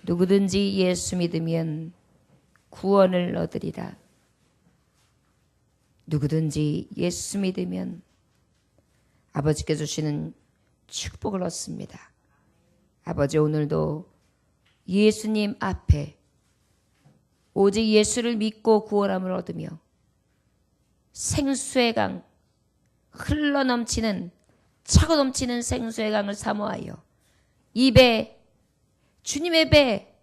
누구든지 예수 믿으면 구원을 얻으리라. 누구든지 예수 믿으면 아버지께 주시는 축복을 얻습니다. 아버지, 오늘도 예수님 앞에 오직 예수를 믿고 구원함을 얻으며 생수의 강, 흘러넘치는 차고 넘치는 생수의 강을 사모하여 이 배, 주님의 배,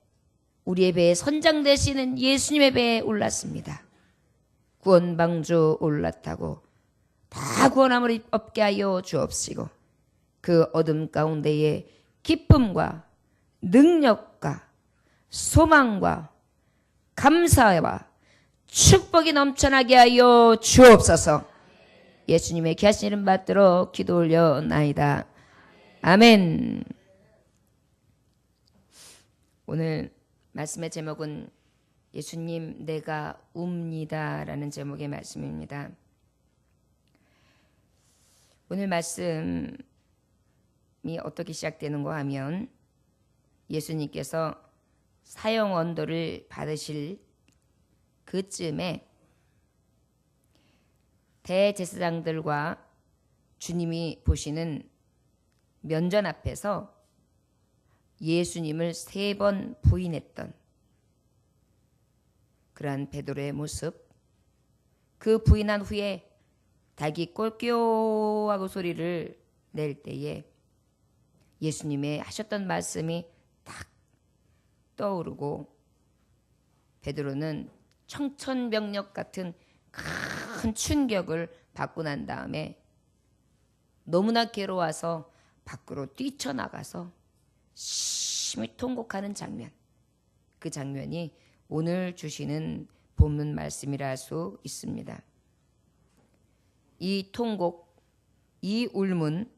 우리의 배에 선장 되시는 예수님의 배에 올랐습니다. 구원방주 올랐다고 다 구원함을 얻게 하여 주옵시고 그 어둠 가운데에 기쁨과 능력과 소망과 감사와 축복이 넘쳐나게 하여 주옵소서. 예수님의 귀하신 이름 받들어 기도 올려나이다. 아멘. 오늘 말씀의 제목은 예수님 내가 웁니다 라는 제목의 말씀입니다. 오늘 말씀이 어떻게 시작되는가 하면 예수님께서 사형 언도를 받으실 그쯤에 대제사장들과 주님이 보시는 면전 앞에서 예수님을 3번 부인했던 그러한 베드로의 모습, 그 부인한 후에 닭이 꼴끼오하고 소리를 낼 때에 예수님의 하셨던 말씀이 딱 떠오르고 베드로는 청천벽력 같은 큰 충격을 받고 난 다음에 너무나 괴로워서 밖으로 뛰쳐나가서 심히 통곡하는 장면, 그 장면이 오늘 주시는 본문 말씀이라 할 수 있습니다. 이 통곡, 이 울문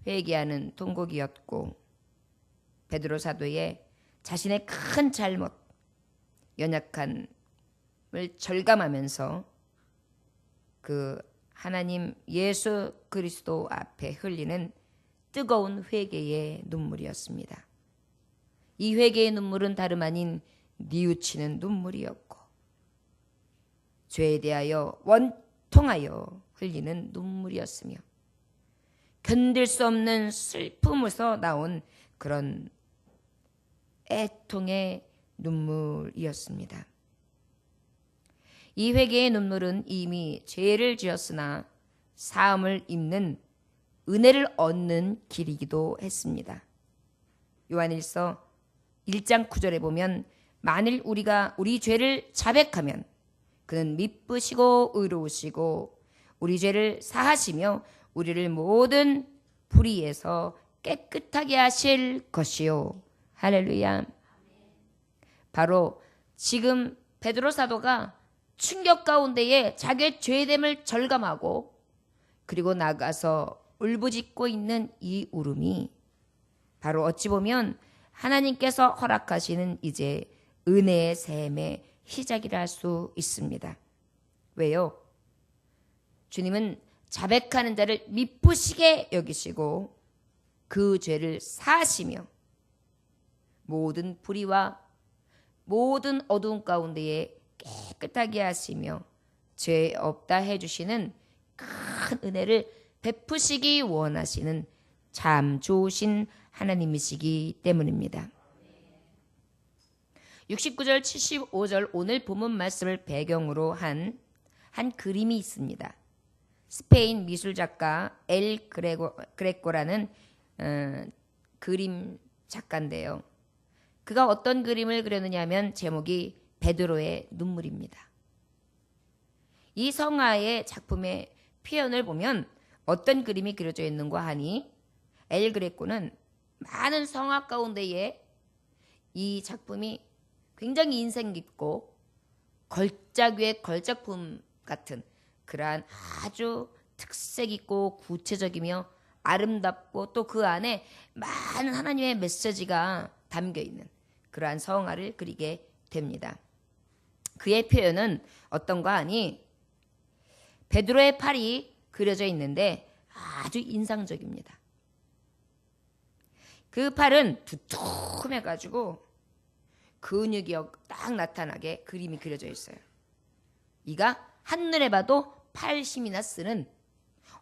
회개하는 통곡이었고 베드로 사도의 자신의 큰 잘못, 연약함을 절감하면서 그 하나님 예수 그리스도 앞에 흘리는 뜨거운 회개의 눈물이었습니다. 이 회개의 눈물은 다름 아닌 뉘우치는 눈물이었고 죄에 대하여 원통하여 흘리는 눈물이었으며 견딜 수 없는 슬픔에서 나온 그런 애통의 눈물이었습니다. 이 회개의 눈물은 이미 죄를 지었으나 사함을 입는 은혜를 얻는 길이기도 했습니다. 요한일서 1장 9절에 보면 만일 우리가 우리 죄를 자백하면 그는 미쁘시고 의로우시고 우리 죄를 사하시며 우리를 모든 불의에서 깨끗하게 하실 것이요. 할렐루야. 바로 지금 베드로 사도가 충격 가운데에 자기의 죄됨을 절감하고 그리고 나가서 울부짖고 있는 이 울음이 바로 어찌 보면 하나님께서 허락하시는 이제 은혜의 샘의 시작이라 할 수 있습니다. 왜요? 주님은 자백하는 자를 미쁘시게 여기시고 그 죄를 사하시며 모든 불의와 모든 어두운 가운데에 깨끗하게 하시며 죄 없다 해주시는 큰 은혜를 베푸시기 원하시는 참 좋으신 하나님이시기 때문입니다. 69절 75절 오늘 본문 말씀을 배경으로 한 그림이 있습니다. 스페인 미술작가 엘 그레코라는 그림 작가인데요. 그가 어떤 그림을 그렸느냐 하면 제목이 베드로의 눈물입니다. 이 성화의 작품의 표현을 보면 어떤 그림이 그려져 있는가 하니 엘 그레코는 많은 성화 가운데에 이 작품이 굉장히 인상 깊고 걸작 위에 걸작품 같은 그러한 아주 특색 있고 구체적이며 아름답고 또 그 안에 많은 하나님의 메시지가 담겨 있는 그러한 성화를 그리게 됩니다. 그의 표현은 어떤가 하니 베드로의 팔이 그려져 있는데 아주 인상적입니다. 그 팔은 두툼해가지고 근육이 딱 나타나게 그림이 그려져 있어요. 이가 한눈에 봐도 80이나 쓰는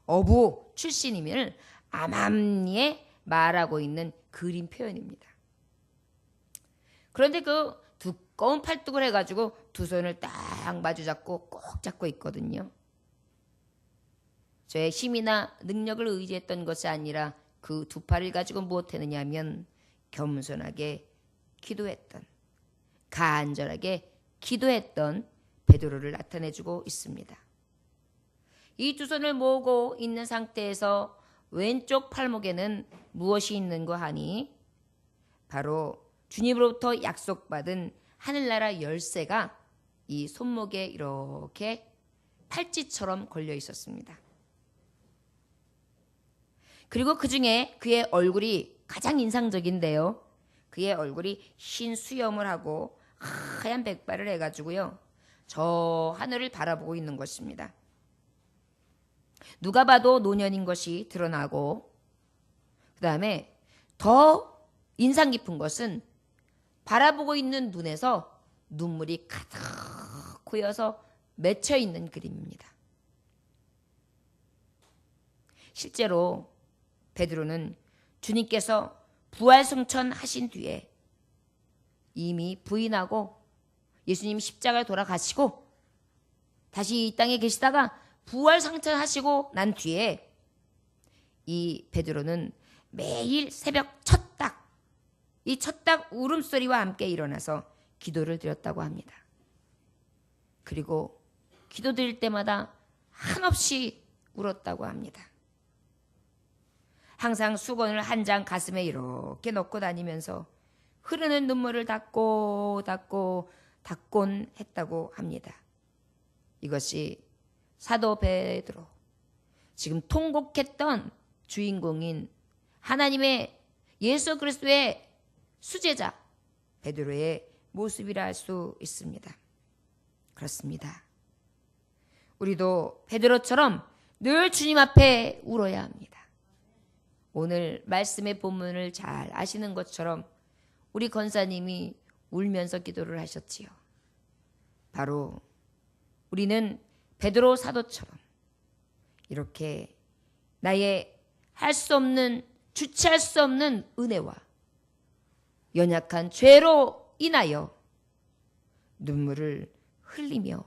어부 출신임을 암암리에 말하고 있는 그림 표현입니다. 그런데 그 두꺼운 팔뚝을 해가지고 두 손을 딱 마주 잡고 꼭 잡고 있거든요. 저의 힘이나 능력을 의지했던 것이 아니라 그 두 팔을 가지고 무엇했느냐 하면 겸손하게 기도했던, 간절하게 기도했던 베드로를 나타내주고 있습니다. 이 두 손을 모으고 있는 상태에서 왼쪽 팔목에는 무엇이 있는가 하니 바로 주님으로부터 약속받은 하늘나라 열쇠가 이 손목에 이렇게 팔찌처럼 걸려 있었습니다. 그리고 그 중에 그의 얼굴이 가장 인상적인데요. 그의 얼굴이 흰 수염을 하고 하얀 백발을 해가지고요. 저 하늘을 바라보고 있는 것입니다. 누가 봐도 노년인 것이 드러나고, 그 다음에 더 인상 깊은 것은 바라보고 있는 눈에서 눈물이 가득 고여서 맺혀 있는 그림입니다. 실제로 베드로는 주님께서 부활승천하신 뒤에 이미 부인하고 예수님 십자가에 돌아가시고 다시 이 땅에 계시다가 부활승천하시고 난 뒤에 이 베드로는 매일 새벽 첫딱, 이 첫딱 울음소리와 함께 일어나서 기도를 드렸다고 합니다. 그리고 기도 드릴 때마다 한없이 울었다고 합니다. 항상 수건을 한 장 가슴에 이렇게 넣고 다니면서 흐르는 눈물을 닦곤 했다고 합니다. 이것이 사도 베드로, 지금 통곡했던 주인공인 하나님의 예수 그리스도의 수제자 베드로의 모습이라 할 수 있습니다. 그렇습니다. 우리도 베드로처럼 늘 주님 앞에 울어야 합니다. 오늘 말씀의 본문을 잘 아시는 것처럼 우리 권사님이 울면서 기도를 하셨지요. 바로 우리는 베드로 사도처럼 이렇게 나의 할 수 없는, 주체할 수 없는 은혜와 연약한 죄로 인하여 눈물을 흘리며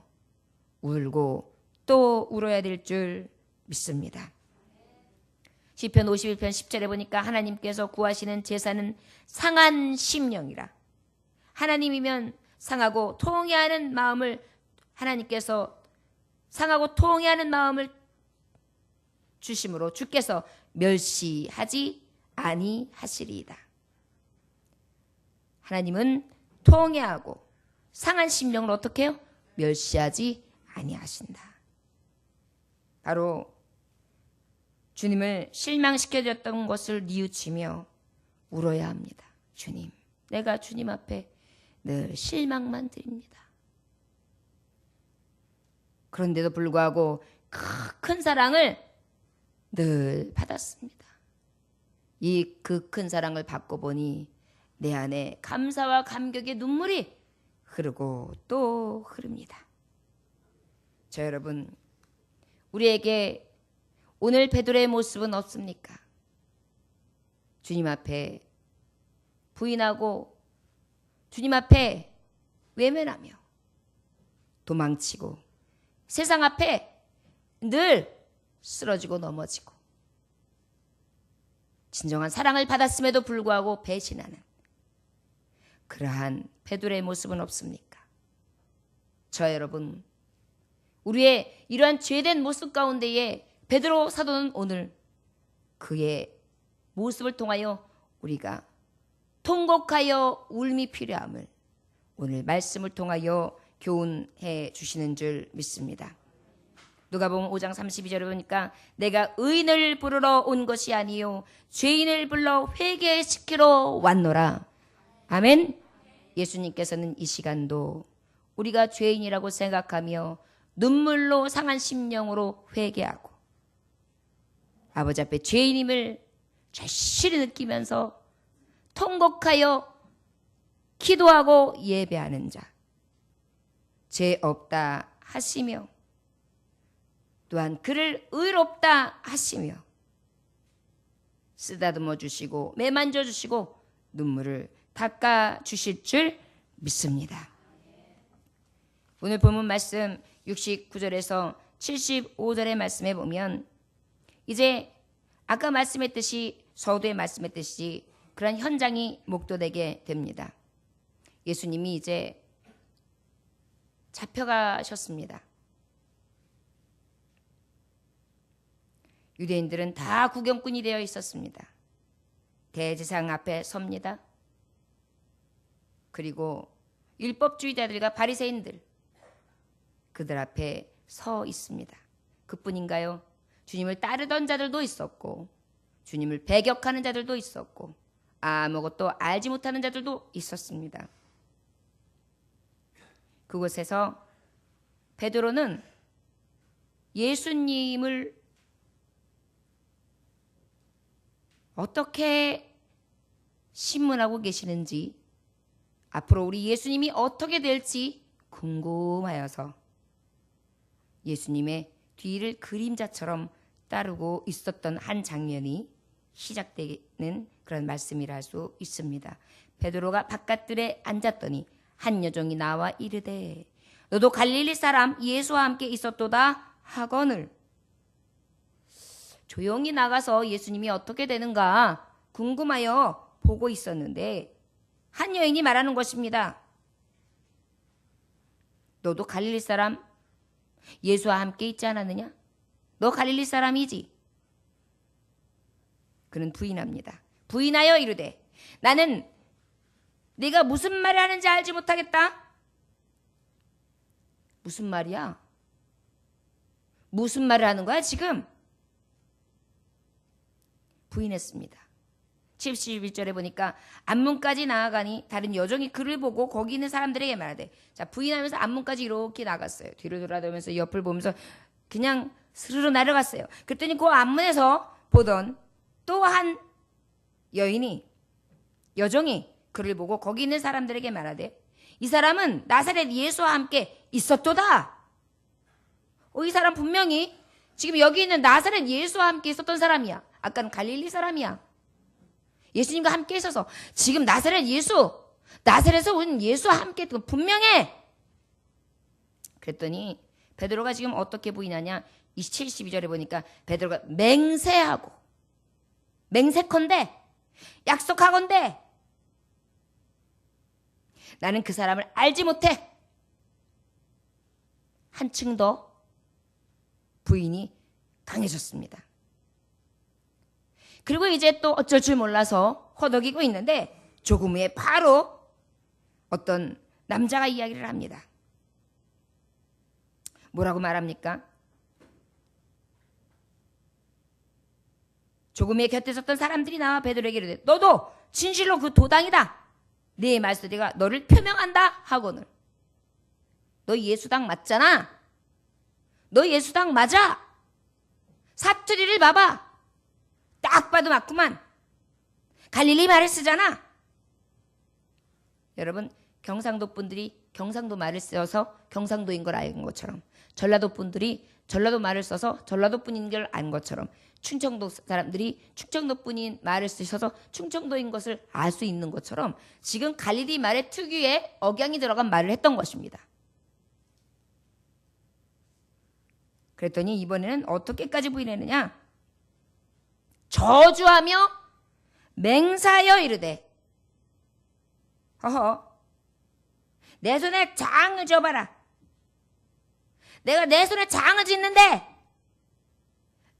울고 또 울어야 될 줄 믿습니다. 시편 51편 10절에 보니까 하나님께서 구하시는 제사는 상한 심령이라. 하나님이면 상하고 통회하는 마음을, 하나님께서 상하고 통회하는 마음을 주심으로 주께서 멸시하지 아니하시리이다. 하나님은 통회하고 상한 심령을 어떻게 해요? 멸시하지 아니하신다. 바로 주님을 실망시켜줬던 것을 뉘우치며 울어야 합니다. 주님, 내가 주님 앞에 늘 실망만 드립니다. 그런데도 불구하고 큰 사랑을 늘 받았습니다. 이 그 큰 사랑을 받고 보니 내 안에 감사와 감격의 눈물이 흐르고 또 흐릅니다. 저 여러분, 우리에게 오늘 베드로의 모습은 없습니까? 주님 앞에 부인하고 주님 앞에 외면하며 도망치고 세상 앞에 늘 쓰러지고 넘어지고 진정한 사랑을 받았음에도 불구하고 배신하는 그러한 베드로의 모습은 없습니까? 저 여러분, 우리의 이러한 죄된 모습 가운데에 베드로 사도는 오늘 그의 모습을 통하여 우리가 통곡하여 울음이 필요함을 오늘 말씀을 통하여 교훈해 주시는 줄 믿습니다. 누가복음 5장 32절에 보니까 내가 의인을 부르러 온 것이 아니요 죄인을 불러 회개시키러 왔노라. 아멘. 예수님께서는 이 시간도 우리가 죄인이라고 생각하며 눈물로 상한 심령으로 회개하고 아버지 앞에 죄인임을 절실히 느끼면서 통곡하여 기도하고 예배하는 자, 죄 없다 하시며 또한 그를 의롭다 하시며 쓰다듬어 주시고 매만져 주시고 눈물을 닦아 주실 줄 믿습니다. 오늘 본문 말씀 69절에서 75절의 말씀에 보면 이제 아까 말씀했듯이 서두에 말씀했듯이 그런 현장이 목도되게 됩니다. 예수님이 이제 잡혀가셨습니다. 유대인들은 다 구경꾼이 되어 있었습니다. 대제사장 앞에 섭니다. 그리고 율법주의자들과 바리새인들 그들 앞에 서 있습니다. 그뿐인가요? 주님을 따르던 자들도 있었고 주님을 배격하는 자들도 있었고 아무것도 알지 못하는 자들도 있었습니다. 그곳에서 베드로는 예수님을 어떻게 신문하고 계시는지 앞으로 우리 예수님이 어떻게 될지 궁금하여서 예수님의 뒤를 그림자처럼 따르고 있었던 한 장면이 시작되는 그런 말씀이라 할 수 있습니다. 베드로가 바깥들에 앉았더니 한 여종이 나와 이르되 너도 갈릴리 사람 예수와 함께 있었도다 하거늘. 조용히 나가서 예수님이 어떻게 되는가 궁금하여 보고 있었는데 한 여인이 말하는 것입니다. 너도 갈릴리 사람 예수와 함께 있지 않았느냐? 너 갈릴리 사람이지? 그는 부인합니다. 부인하여 이르되 나는 네가 무슨 말을 하는지 알지 못하겠다. 무슨 말이야? 무슨 말을 하는 거야 지금? 부인했습니다. 71절에 보니까 앞문까지 나아가니 다른 여종이 그를 보고 거기 있는 사람들에게 말하되, 자, 부인하면서 앞문까지 이렇게 나갔어요. 뒤로 돌아다니면서 옆을 보면서 그냥 스르르 날아갔어요. 그랬더니 그 앞문에서 보던 또 한 여종이 그를 보고 거기 있는 사람들에게 말하되, 이 사람은 나사렛 예수와 함께 있었도다. 이 사람 분명히 지금 여기 있는 나사렛 예수와 함께 있었던 사람이야. 아까는 갈릴리 사람이야. 예수님과 함께 있어서 지금 나사렛에서 온 예수와 함께 했던 거 분명해. 그랬더니 베드로가 지금 어떻게 보이냐냐, 72절에 보니까 베드로가 맹세컨대 약속하건대 나는 그 사람을 알지 못해. 한층 더 부인이 강해졌습니다. 그리고 이제 또 어쩔 줄 몰라서 허덕이고 있는데 조금 후에 바로 어떤 남자가 이야기를 합니다. 뭐라고 말합니까? 조금 후에 곁에 섰던 사람들이 나와 베드로에게 이르되 너도 진실로 그 도당이다. 네 말씀 내가 너를 표명한다 하거늘. 너 예수당 맞잖아. 너 예수당 맞아. 사투리를 봐봐. 딱 봐도 맞구만. 갈릴리 말을 쓰잖아. 여러분, 경상도 분들이 경상도 말을 써서 경상도인 걸 아는 것처럼, 전라도 분들이 전라도 말을 써서 전라도 분인 걸 아는 것처럼, 충청도 사람들이 충청도 분인 말을 쓰셔서 충청도인 것을 알 수 있는 것처럼 지금 갈릴리 말의 특유의 억양이 들어간 말을 했던 것입니다. 그랬더니 이번에는 어떻게까지 부인했느냐? 저주하며 맹사하여 이르되 내 손에 장을 줘봐라. 내가 내 손에 장을 짓는데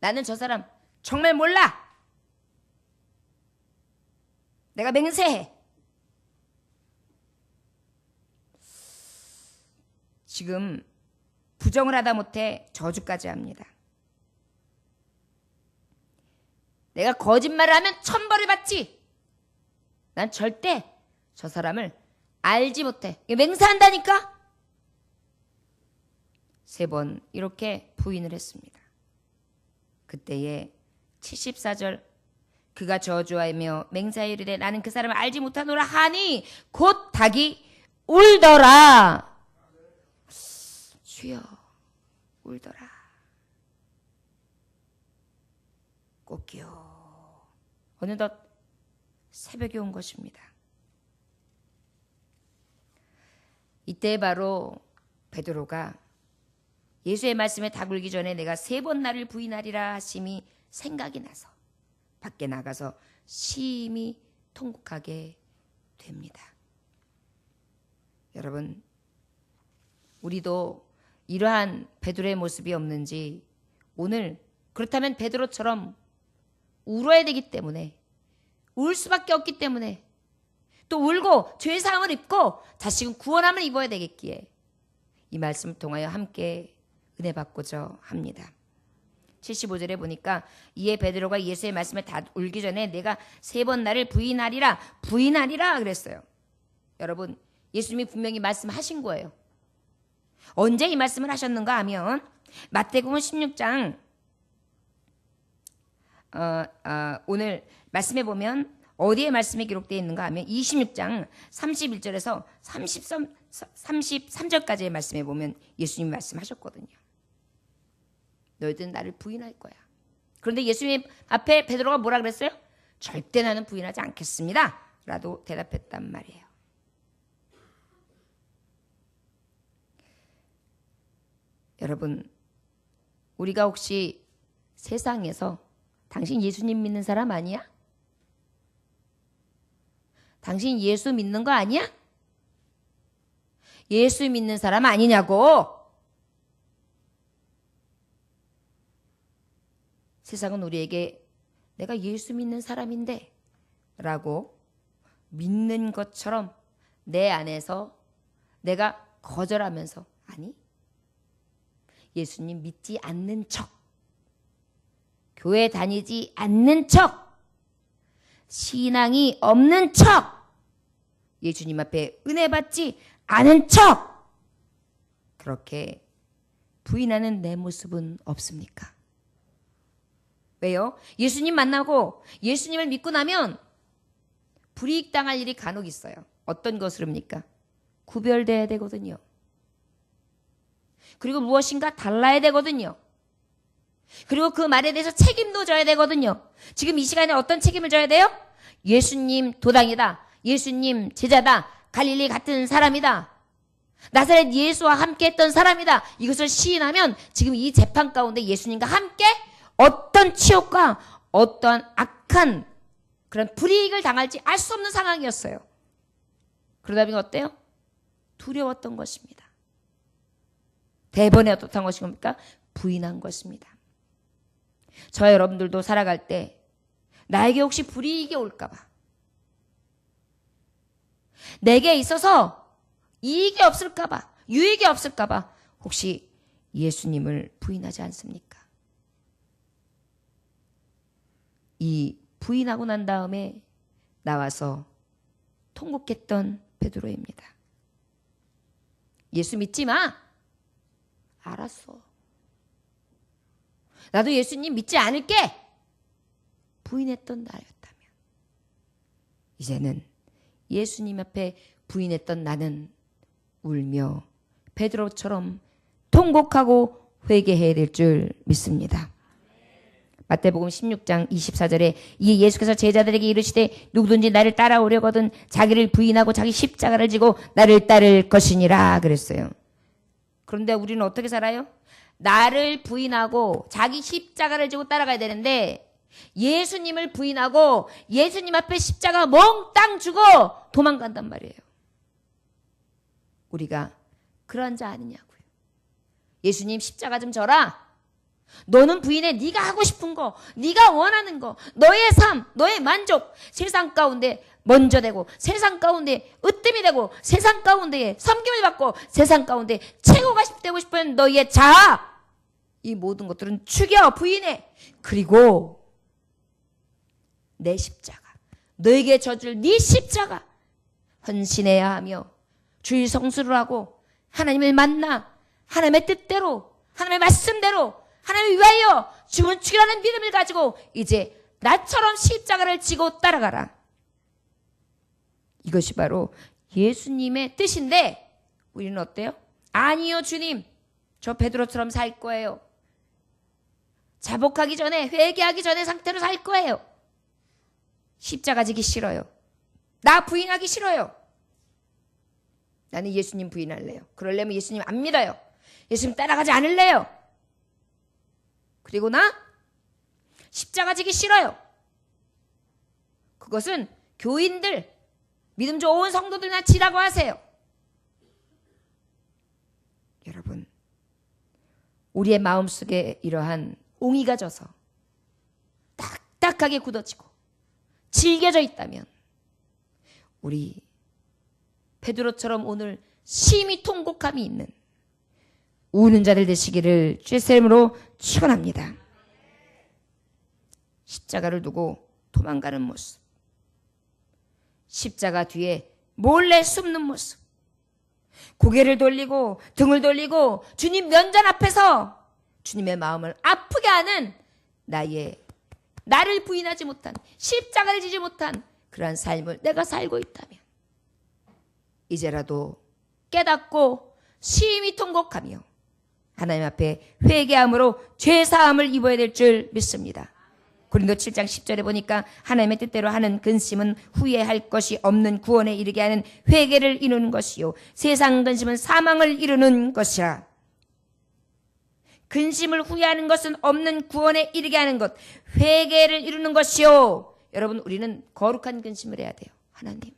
나는 저 사람 정말 몰라. 내가 맹세해. 지금 부정을 하다 못해 저주까지 합니다. 내가 거짓말을 하면 천벌을 받지. 난 절대 저 사람을 알지 못해. 맹세한다니까. 3번 이렇게 부인을 했습니다. 그때에 74절 그가 저주하며 맹세하여 이르되 나는 그 사람을 알지 못하노라 하니 곧 닭이 울더라. 주여, 울더라. 꽃기요. 어느덧 새벽이 온 것입니다. 이때 바로 베드로가 예수의 말씀에 닭 울기 전에 내가 3번 나를 부인하리라 하심이 생각이 나서 밖에 나가서 심히 통곡하게 됩니다. 여러분, 우리도 이러한 베드로의 모습이 없는지 오늘 그렇다면 베드로처럼 울어야 되기 때문에 울 수밖에 없기 때문에 또 울고 죄의 사함을 입고 다시금 구원함을 입어야 되겠기에 이 말씀을 통하여 함께 은혜 받고자 합니다. 75절에 보니까 이에 베드로가 예수의 말씀에 다 울기 전에 내가 3번 나를 부인하리라 그랬어요. 여러분, 예수님이 분명히 말씀하신 거예요. 언제 이 말씀을 하셨는가 하면 마태복음 16장 오늘 말씀에 보면 어디에 말씀이 기록되어 있는가 하면 26장 31절에서 33절까지의 말씀에 보면 예수님이 말씀하셨거든요. 너희들은 나를 부인할 거야. 그런데 예수님 앞에 베드로가 뭐라 그랬어요? 절대 나는 부인하지 않겠습니다 라도 대답했단 말이에요. 여러분, 우리가 혹시 세상에서 당신 예수님 믿는 사람 아니야? 당신 예수 믿는 거 아니야? 예수 믿는 사람 아니냐고. 세상은 우리에게 내가 예수 믿는 사람인데 라고 믿는 것처럼 내 안에서 내가 거절하면서 아니, 예수님 믿지 않는 척, 교회 다니지 않는 척, 신앙이 없는 척, 예수님 앞에 은혜 받지 않은 척, 그렇게 부인하는 내 모습은 없습니까? 왜요? 예수님 만나고 예수님을 믿고 나면 불이익 당할 일이 간혹 있어요. 어떤 것으로입니까? 구별돼야 되거든요. 그리고 무엇인가 달라야 되거든요. 그리고 그 말에 대해서 책임도 져야 되거든요. 지금 이 시간에 어떤 책임을 져야 돼요? 예수님 도당이다. 예수님 제자다. 갈릴리 같은 사람이다. 나사렛 예수와 함께 했던 사람이다. 이것을 시인하면 지금 이 재판 가운데 예수님과 함께 어떤 치욕과 어떤 악한 그런 불이익을 당할지 알 수 없는 상황이었어요. 그러다 보니 어때요? 두려웠던 것입니다. 대번에 어떻던 것인 겁니까? 부인한 것입니다. 저와 여러분들도 살아갈 때 나에게 혹시 불이익이 올까 봐, 내게 있어서 이익이 없을까 봐, 유익이 없을까 봐 혹시 예수님을 부인하지 않습니까? 이 부인하고 난 다음에 나와서 통곡했던 베드로입니다. 예수 믿지 마. 알았어. 나도 예수님 믿지 않을게. 부인했던 나였다면 이제는 예수님 앞에 부인했던 나는 울며 베드로처럼 통곡하고 회개해야 될 줄 믿습니다. 마태복음 16장 24절에 이에 예수께서 제자들에게 이르시되 누구든지 나를 따라오려거든 자기를 부인하고 자기 십자가를 지고 나를 따를 것이니라 그랬어요. 그런데 우리는 어떻게 살아요? 나를 부인하고 자기 십자가를 지고 따라가야 되는데 예수님을 부인하고 예수님 앞에 십자가 몽땅 주고 도망간단 말이에요. 우리가 그런 자 아니냐고요. 예수님 십자가 좀 져라. 너는 부인해. 네가 하고 싶은 거, 네가 원하는 거, 너의 삶, 너의 만족, 세상 가운데 먼저 되고 세상 가운데 으뜸이 되고 세상 가운데에 섬김을 받고 세상 가운데 최고가 되고 싶은 너의 자아, 이 모든 것들은 죽여, 부인해. 그리고 내 십자가, 너에게 져줄 네 십자가 헌신해야 하며 주의 성수를 하고 하나님을 만나 하나님의 뜻대로, 하나님의 말씀대로 하나님을 위하여 죽은 죽이라는 믿음을 가지고 이제 나처럼 십자가를 지고 따라가라. 이것이 바로 예수님의 뜻인데 우리는 어때요? 아니요, 주님. 저 베드로처럼 살 거예요. 자복하기 전에, 회개하기 전에 상태로 살 거예요. 십자가 지기 싫어요. 나 부인하기 싫어요. 나는 예수님 부인할래요. 그러려면 예수님 안 믿어요. 예수님 따라가지 않을래요. 그리고 나 십자가 지기 싫어요. 그것은 교인들, 믿음 좋은 성도들이나 지라고 하세요. 여러분, 우리의 마음속에 이러한 옹이가 져서 딱딱하게 굳어지고 질겨져 있다면 우리 베드로처럼 오늘 심히 통곡함이 있는 우는 자들 되시기를 주의 이름으로 축원합니다. 십자가를 두고 도망가는 모습, 십자가 뒤에 몰래 숨는 모습, 고개를 돌리고 등을 돌리고 주님 면전 앞에서 주님의 마음을 아프게 하는 나를 부인하지 못한, 십자가를 지지 못한 그러한 삶을 내가 살고 있다면 이제라도 깨닫고 심히 통곡하며 하나님 앞에 회개함으로 죄사함을 입어야 될 줄 믿습니다. 고린도 7장 10절에 보니까 하나님의 뜻대로 하는 근심은 후회할 것이 없는 구원에 이르게 하는 회개를 이루는 것이요 세상 근심은 사망을 이루는 것이라. 근심을 후회하는 것은 없는 구원에 이르게 하는 것, 회개를 이루는 것이요. 여러분, 우리는 거룩한 근심을 해야 돼요. 하나님,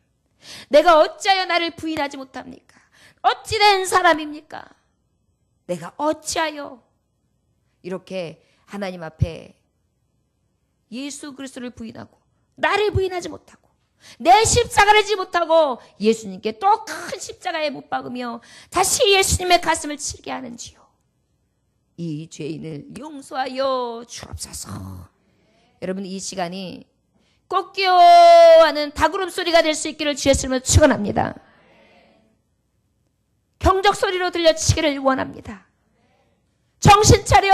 내가 어찌하여 나를 부인하지 못합니까? 어찌된 사람입니까? 내가 어찌하여 이렇게 하나님 앞에 예수 그리스도를 부인하고 나를 부인하지 못하고 내 십자가를 지지 못하고 예수님께 또 큰 십자가에 못 박으며 다시 예수님의 가슴을 치게 하는지요. 이 죄인을 용서하여 주옵소서. 여러분, 이 시간이 꺾여하는 닭울음 소리가 될 수 있기를 주의 이름으로 축원합니다. 경적 소리로 들려치기를 원합니다. 정신 차려.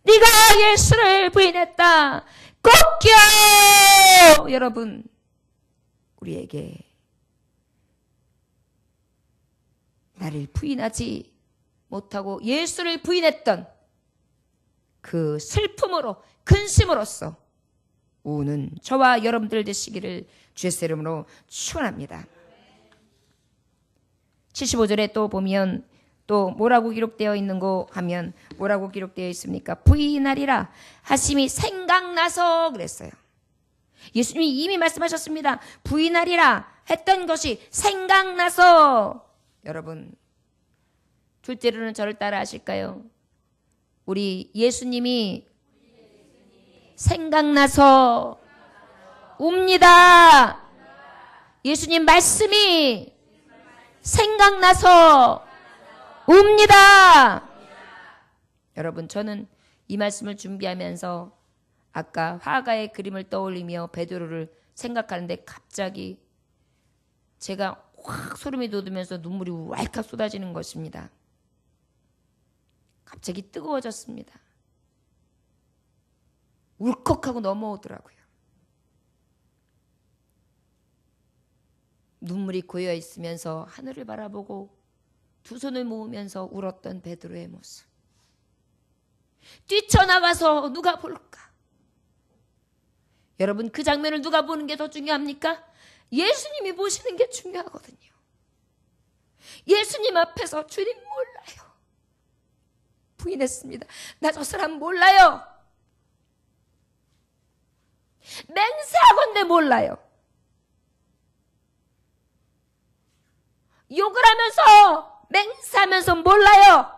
네가 예수를 부인했다. 꺾여. 여러분, 우리에게 나를 부인하지 못하고 예수를 부인했던 그 슬픔으로, 근심으로써 우는 저와 여러분들 되시기를 주의 이름으로 축원합니다. 75절에 또 보면 또 뭐라고 기록되어 있는고 하면 뭐라고 기록되어 있습니까? 부인하리라 하심이 생각나서 그랬어요. 예수님이 이미 말씀하셨습니다. 부인하리라 했던 것이 생각나서. 여러분, 둘째로는 저를 따라 하실까요? 우리 예수님이 생각나서 웁니다. 예수님 말씀이 생각나서 웁니다. 여러분, 저는 이 말씀을 준비하면서 아까 화가의 그림을 떠올리며 베드로를 생각하는데 갑자기 제가 확 소름이 돋으면서 눈물이 왈칵 쏟아지는 것입니다. 갑자기 뜨거워졌습니다. 울컥하고 넘어오더라고요. 눈물이 고여 있으면서 하늘을 바라보고 두 손을 모으면서 울었던 베드로의 모습. 뛰쳐나가서 누가 볼까? 여러분, 그 장면을 누가 보는 게 더 중요합니까? 예수님이 보시는 게 중요하거든요. 예수님 앞에서 주님 몰라요. 부인했습니다. 나 저 사람 몰라요. 맹세하건대 몰라요. 욕을 하면서 맹세하면서 몰라요.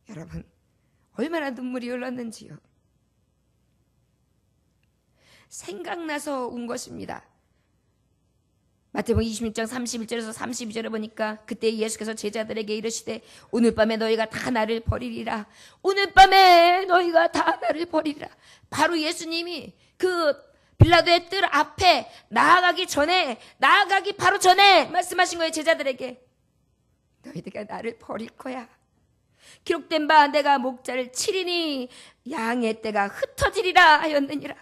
여러분, 얼마나 눈물이 흘렀는지요. 생각나서 운 것입니다. 마태복음 26장 31절에서 32절에 보니까 그때 예수께서 제자들에게 이르시되 오늘 밤에 너희가 다 나를 버리리라. 오늘 밤에 너희가 다 나를 버리리라. 바로 예수님이 그 빌라도의 뜰 앞에 나아가기 바로 전에 말씀하신 거예요. 제자들에게 너희들가 나를 버릴 거야. 기록된 바 내가 목자를 치리니 양의 떼가 흩어지리라 하였느니라.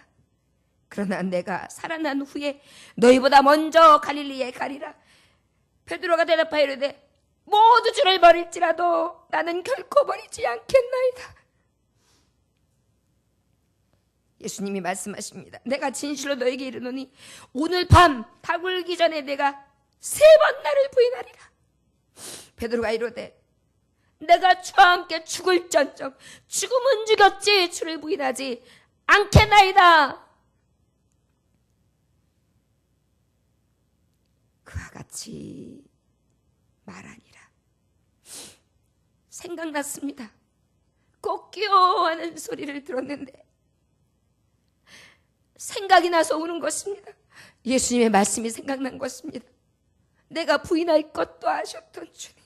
그러나 내가 살아난 후에 너희보다 먼저 갈릴리에 가리라. 베드로가 대답하여 이르되 모두 주를 버릴지라도 나는 결코 버리지 않겠나이다. 예수님이 말씀하십니다. 내가 진실로 너에게 이르노니 오늘 밤 닭울기 전에 내가 3번 나를 부인하리라. 베드로가 이르되 내가 주와 함께 죽을전적 죽으면 죽였지 주를 부인하지 않겠나이다. 그와 같이 말하니라. 생각났습니다. 꼭기요 하는 소리를 들었는데 생각이 나서 우는 것입니다. 예수님의 말씀이 생각난 것입니다. 내가 부인할 것도 아셨던 주님.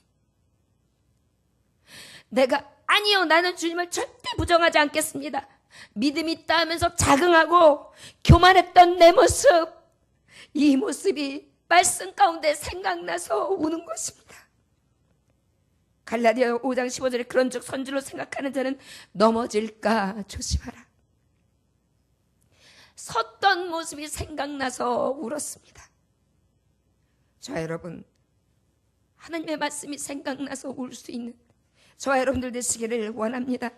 내가 아니요 나는 주님을 절대 부정하지 않겠습니다. 믿음이 있다 하면서 자긍하고 교만했던 내 모습, 이 모습이 말씀 가운데 생각나서 우는 것입니다. 갈라디아 5장 15절에 그런즉 선지로 생각하는 자는 넘어질까 조심하라. 섰던 모습이 생각나서 울었습니다. 저와 여러분, 하나님의 말씀이 생각나서 울 수 있는 저와 여러분들 되시기를 원합니다.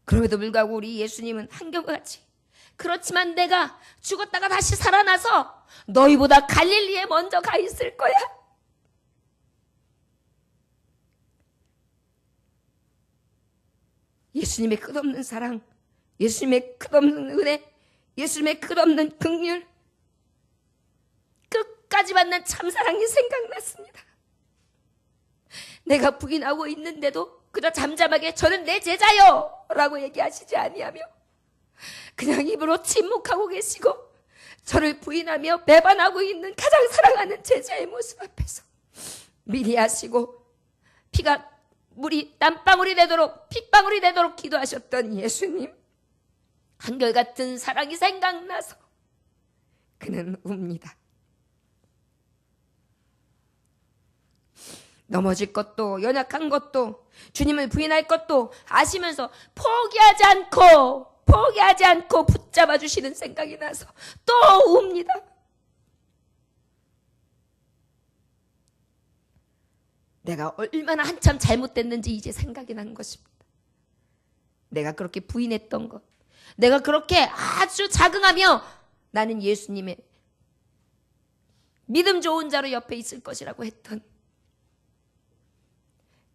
그럼에도 불구하고 우리 예수님은 한결같이 그렇지만 내가 죽었다가 다시 살아나서 너희보다 갈릴리에 먼저 가 있을 거야. 예수님의 끝없는 사랑, 예수님의 끝없는 은혜, 예수님의 끝없는 긍휼, 끝까지 받는 참사랑이 생각났습니다. 내가 부인하고 있는데도 그저 잠잠하게 저는 내 제자요 라고 얘기하시지 아니하며 그냥 입으로 침묵하고 계시고 저를 부인하며 배반하고 있는 가장 사랑하는 제자의 모습 앞에서 미리 하시고 물이 땀방울이 되도록 핏방울이 되도록 기도하셨던 예수님, 한결같은 사랑이 생각나서 그는 웁니다. 넘어질 것도 연약한 것도 주님을 부인할 것도 아시면서 포기하지 않고 붙잡아 주시는 생각이 나서 또 웁니다. 내가 얼마나 한참 잘못됐는지 이제 생각이 난 것입니다. 내가 그렇게 부인했던 것, 내가 그렇게 아주 자긍하며 나는 예수님의 믿음 좋은 자로 옆에 있을 것이라고 했던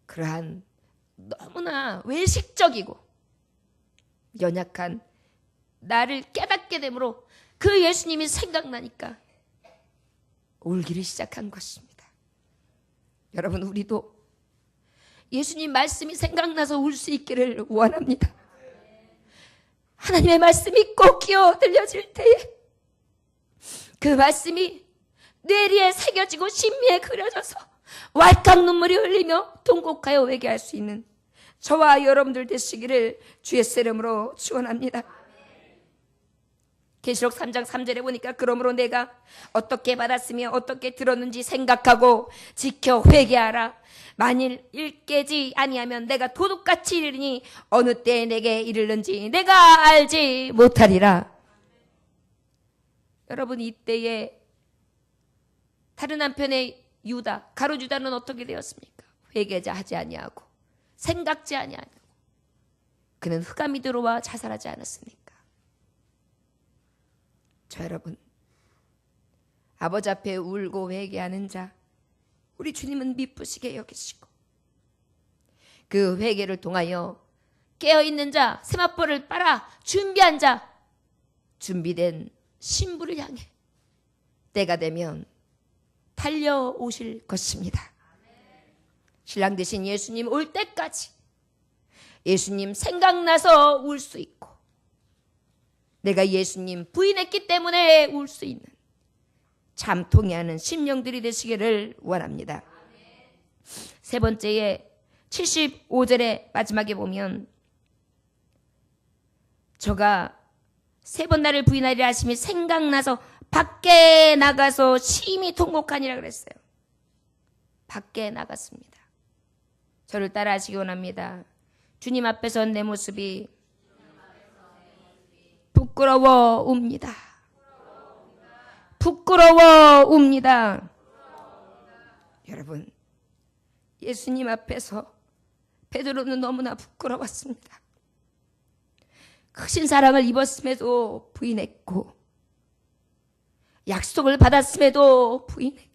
그러한 너무나 외식적이고 연약한 나를 깨닫게 되므로 그 예수님이 생각나니까 울기를 시작한 것입니다. 여러분, 우리도 예수님 말씀이 생각나서 울 수 있기를 원합니다. 하나님의 말씀이 꼭 기어 들려질 때에 그 말씀이 뇌리에 새겨지고 심미에 그려져서 왈칵 눈물이 흘리며 통곡하여 회개할 수 있는 저와 여러분들 되시기를 주의 이름으로 축원합니다. 계시록 3장 3절에 보니까 그러므로 내가 어떻게 받았으며 어떻게 들었는지 생각하고 지켜 회개하라. 만일 일깨지 아니하면 내가 도둑같이 이르니 어느 때에 내게 이르는지 내가 알지 못하리라. 여러분, 이때에 다른 한편의 유다, 가룟 유다는 어떻게 되었습니까? 회개자 하지 아니하고 생각지 아니하고 그는 흑암이 들어와 자살하지 않았습니까? 저 여러분, 아버지 앞에 울고 회개하는 자 우리 주님은 미쁘시게 여기시고 그 회개를 통하여 깨어있는 자, 세마포를 빨아 준비한 자, 준비된 신부를 향해 때가 되면 달려오실 것입니다. 신랑 되신 예수님 올 때까지 예수님 생각나서 울 수 있고 내가 예수님 부인했기 때문에 울 수 있는 참 통해하는 심령들이 되시기를 원합니다. 세 번째에 75절의 마지막에 보면 저가 3번 나를 부인하리라 하심이 생각나서 밖에 나가서 심히 통곡하니라 그랬어요. 밖에 나갔습니다. 저를 따라 하시기 원합니다. 주님 앞에서 내 모습이 부끄러워옵니다. 부끄러워옵니다. 여러분, 예수님 앞에서 베드로는 너무나 부끄러웠습니다. 크신 사랑을 입었음에도 부인했고, 약속을 받았음에도 부인했고,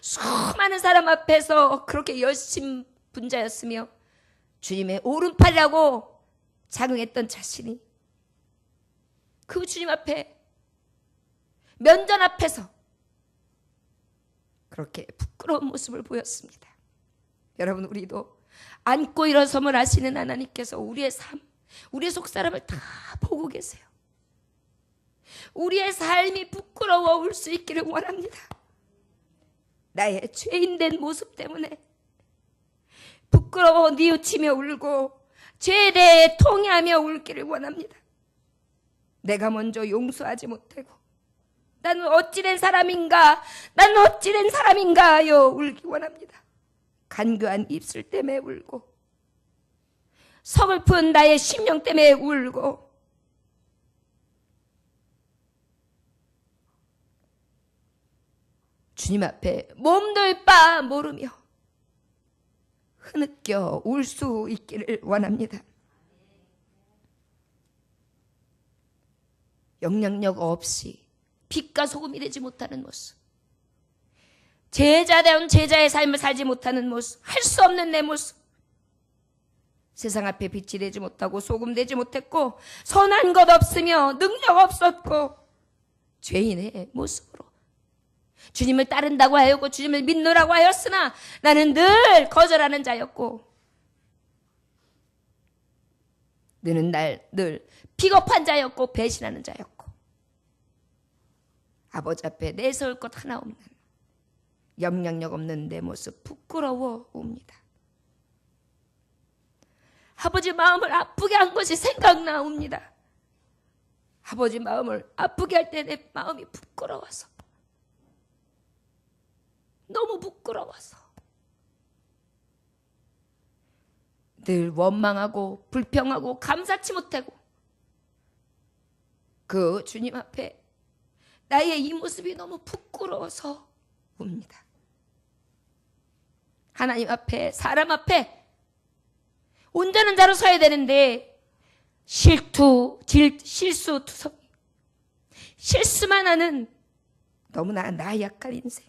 수많은 사람 앞에서 그렇게 열심분자였으며 주님의 오른팔이라고 자긍했던 자신이 그 주님 앞에, 면전 앞에서 그렇게 부끄러운 모습을 보였습니다. 여러분, 우리도 안고 일어섬을 아시는 하나님께서 우리의 삶, 우리의 속사람을 다 보고 계세요. 우리의 삶이 부끄러워올 수 있기를 원합니다. 나의 죄인된 모습 때문에 부끄러워 뉘우치며 울고 죄에 대해 통회하며 울기를 원합니다. 내가 먼저 용서하지 못하고 나는 어찌된 사람인가, 나는 어찌된 사람인가 하여 울기 원합니다. 간교한 입술 때문에 울고, 서글픈 나의 심령 때문에 울고, 주님 앞에 몸둘 바 모르며 흐느껴 울 수 있기를 원합니다. 영향력 없이 빛과 소금이 되지 못하는 모습, 제자다운 제자의 삶을 살지 못하는 모습, 할 수 없는 내 모습, 세상 앞에 빛이 되지 못하고 소금 되지 못했고 선한 것 없으며 능력 없었고 죄인의 모습으로 주님을 따른다고 하였고 주님을 믿노라고 하였으나 나는 늘 거절하는 자였고 너는 늘 비겁한 자였고 배신하는 자였고 아버지 앞에 내세울 것 하나 없는 영향력 없는 내 모습 부끄러워옵니다. 아버지 마음을 아프게 한 것이 생각나옵니다. 아버지 마음을 아프게 할 때 내 마음이 부끄러워서, 너무 부끄러워서 늘 원망하고 불평하고 감사치 못하고 그 주님 앞에 나의 이 모습이 너무 부끄러워서 옵니다. 하나님 앞에, 사람 앞에 온전한 자로 서야 되는데 실수투성, 실수만 하는 너무나 나약한 인생,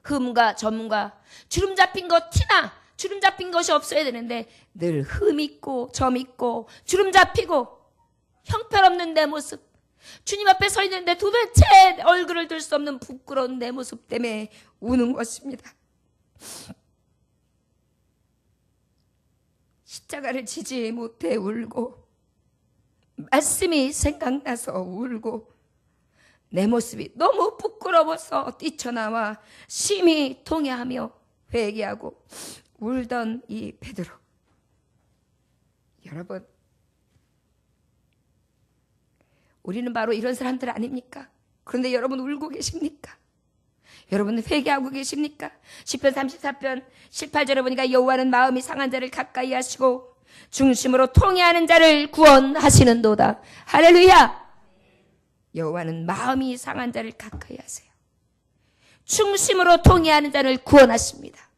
흠과 점과 주름 잡힌 것 티나 주름 잡힌 것이 없어야 되는데 늘 흠 있고 점 있고 주름 잡히고 형편없는 내 모습, 주님 앞에 서 있는데 도대체 얼굴을 들 수 없는 부끄러운 내 모습 때문에 우는 것입니다. 십자가를 지지 못해 울고 말씀이 생각나서 울고 내 모습이 너무 부끄러워서 뛰쳐나와 심히 통회하며 회개하고 울던 이 베드로, 여러분, 우리는 바로 이런 사람들 아닙니까? 그런데 여러분 울고 계십니까? 여러분 회개하고 계십니까? 시편 34편 18절에 보니까 여호와는 마음이 상한 자를 가까이 하시고 중심으로 통회하는 자를 구원하시는도다. 할렐루야. 여호와는 마음이 상한 자를 가까이 하세요. 중심으로 통회하는 자를 구원하십니다.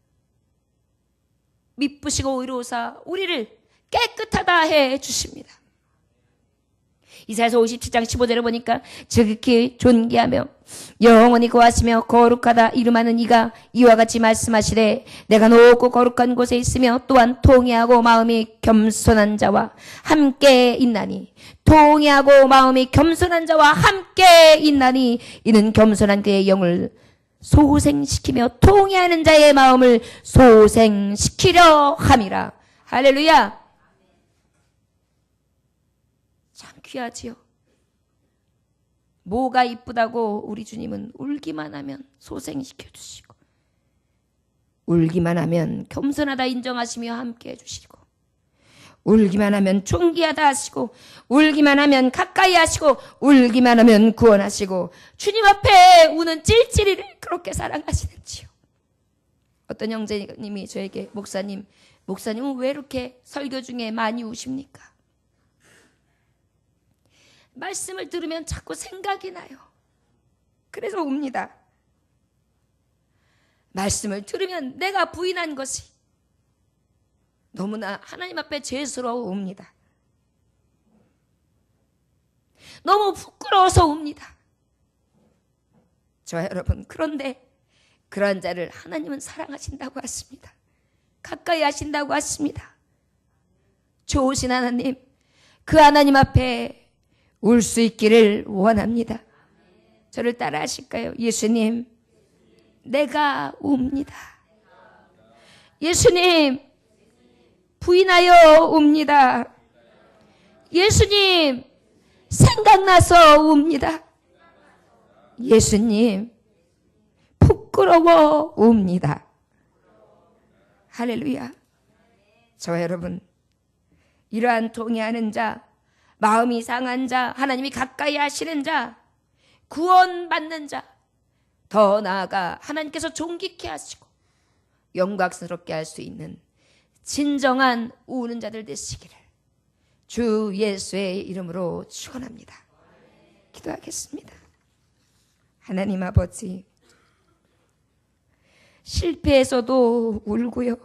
미쁘시고 의로우사 우리를 깨끗하다 해 주십니다. 이사야서 57장 15절을 보니까 지극히 존귀하며 영원히 거하시며 거룩하다 이름하는 이가 이와 같이 말씀하시되 내가 높고 거룩한 곳에 있으며 또한 통회하고 마음이 겸손한 자와 함께 있나니, 통회하고 마음이 겸손한 자와 함께 있나니 이는 겸손한 그의 영을 소생시키며 통회하는 자의 마음을 소생시키려 함이라. 할렐루야. 참 귀하지요. 뭐가 이쁘다고 우리 주님은 울기만 하면 소생시켜 주시고, 울기만 하면 겸손하다 인정하시며 함께 해주시고, 울기만 하면 존귀하다 하시고, 울기만 하면 가까이 하시고, 울기만 하면 구원하시고, 주님 앞에 우는 찔찔이를 그렇게 사랑하시는지요. 어떤 형제님이 저에게 목사님은 왜 이렇게 설교 중에 많이 우십니까? 말씀을 들으면 자꾸 생각이 나요. 그래서 웁니다. 말씀을 들으면 내가 부인한 것이 너무나 하나님 앞에 죄스러워 웁니다. 너무 부끄러워서 웁니다. 저와 여러분, 그런데 그러한 자를 하나님은 사랑하신다고 하십니다. 가까이 하신다고 하십니다. 좋으신 하나님, 그 하나님 앞에 울 수 있기를 원합니다. 저를 따라 하실까요? 예수님, 내가 웁니다. 예수님, 부인하여 웁니다. 예수님, 생각나서 웁니다. 예수님, 부끄러워 웁니다. 할렐루야. 저와 여러분, 이러한 통회하는 자, 마음이 상한 자, 하나님이 가까이 하시는 자, 구원받는 자, 더 나아가 하나님께서 존귀케 하시고 영광스럽게 할 수 있는 진정한 우는 자들 되시기를 주 예수의 이름으로 축원합니다. 기도하겠습니다. 하나님 아버지, 실패에서도 울고요,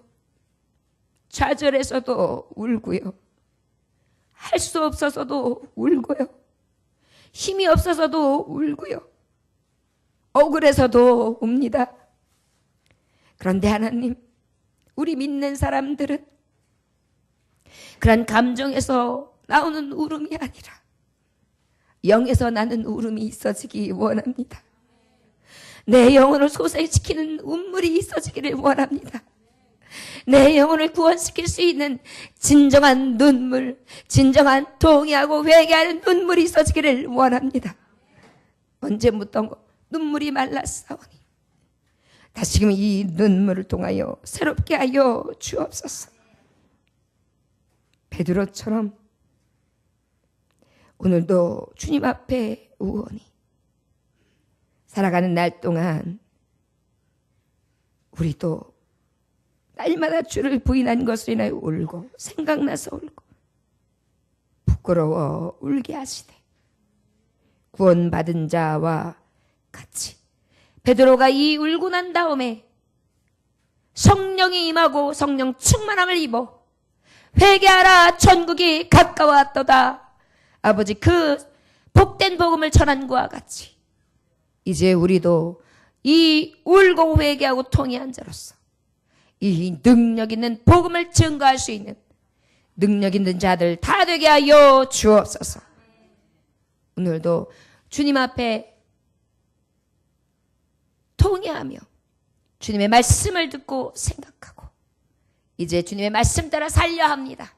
좌절에서도 울고요, 할 수 없어서도 울고요, 힘이 없어서도 울고요, 억울해서도 웁니다. 그런데 하나님, 우리 믿는 사람들은 그런 감정에서 나오는 울음이 아니라 영에서 나는 울음이 있어지기 원합니다. 내 영혼을 소생시키는 눈물이 있어지기를 원합니다. 내 영혼을 구원시킬 수 있는 진정한 눈물, 진정한 통회하고 회개하는 눈물이 있어지기를 원합니다. 언제부터 눈물이 말랐사오니 다시금 이 눈물을 통하여 새롭게 하여 주옵소서. 베드로처럼 오늘도 주님 앞에 우오니 살아가는 날 동안 우리도 날마다 주를 부인한 것으로 인하여 울고 생각나서 울고 부끄러워 울게 하시되 구원받은 자와 같이 베드로가 이 울고 난 다음에 성령이 임하고 성령 충만함을 입어 회개하라 천국이 가까웠도다. 아버지, 그 복된 복음을 전한 것과 같이 이제 우리도 이 울고 회개하고 통회한 자로서 이 능력 있는 복음을 증거할 수 있는 능력 있는 자들 다 되게 하여 주옵소서. 오늘도 주님 앞에 통회하며 주님의 말씀을 듣고 생각하고 이제 주님의 말씀 따라 살려 합니다.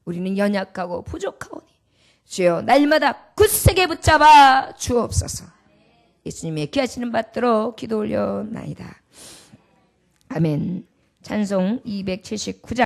우리는 연약하고 부족하오니 주여 날마다 굳세게 붙잡아 주옵소서. 예수님의 귀하시는 받들어 기도 올려나이다. 아멘. 찬송 279장